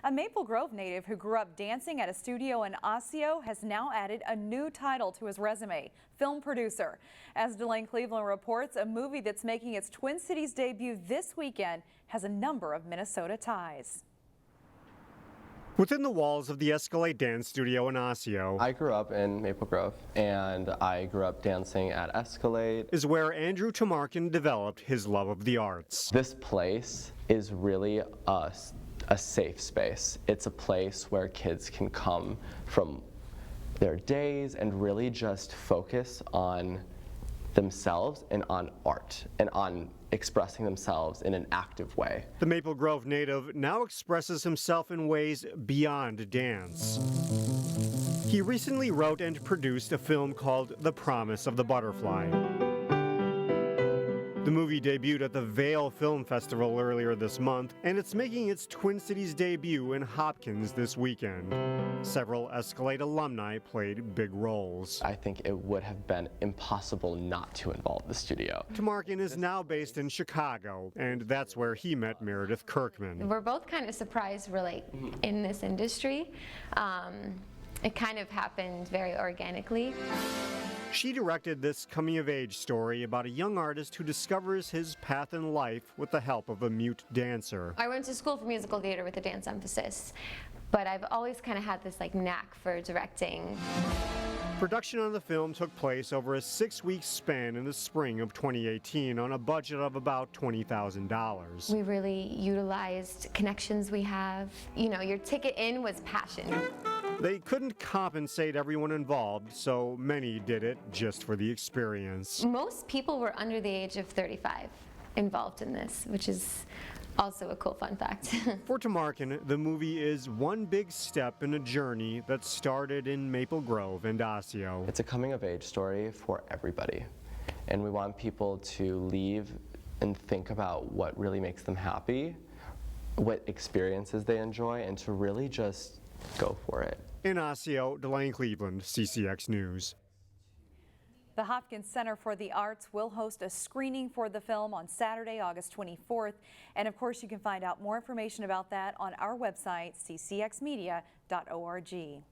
A Maple Grove native who grew up dancing at a studio in Osseo has now added a new title to his resume, film producer. As Delane Cleveland reports, a movie that's making its Twin Cities debut this weekend has a number of Minnesota ties. Within the walls of the Escalate dance studio in Osseo, I grew up in Maple Grove, and I grew up dancing at Escalate. Is where Andrew Tamarkin developed his love of the arts. This place is really a safe space. It's a place where kids can come from their days and really just focus on themselves and on art and on expressing themselves in an active way. The Maple Grove native now expresses himself in ways beyond dance. He recently wrote and produced a film called The Promise of the Butterfly. The movie debuted at the Vail Film Festival earlier this month, and it's making its Twin Cities debut in Hopkins this weekend. Several Escalate alumni played big roles. I think it would have been impossible not to involve the studio. Tamarkin is now based in Chicago, and that's where he met Meredith Kirkman. We're both kind of surprised we're like in this industry. It kind of happened very organically. She directed this coming-of-age story about a young artist who discovers his path in life with the help of a mute dancer. I went to school for musical theater with a dance emphasis, but I've always kind of had this like knack for directing. Production on the film took place over a 6-week span in the spring of 2018 on a budget of about $20,000. We really utilized connections we have. You know, your ticket in was passion. They couldn't compensate everyone involved, so many did it just for the experience. Most people were under the age of 35 involved in this, which is also a cool fun fact. For Tamarkin, the movie is one big step in a journey that started in Maple Grove and Osseo. It's a coming-of-age story for everybody, and we want people to leave and think about what really makes them happy, what experiences they enjoy, and to really just go for it. In Osseo, Delane Cleveland, CCX News. The Hopkins Center for the Arts will host a screening for the film on Saturday, August 24th. And of course, you can find out more information about that on our website, ccxmedia.org.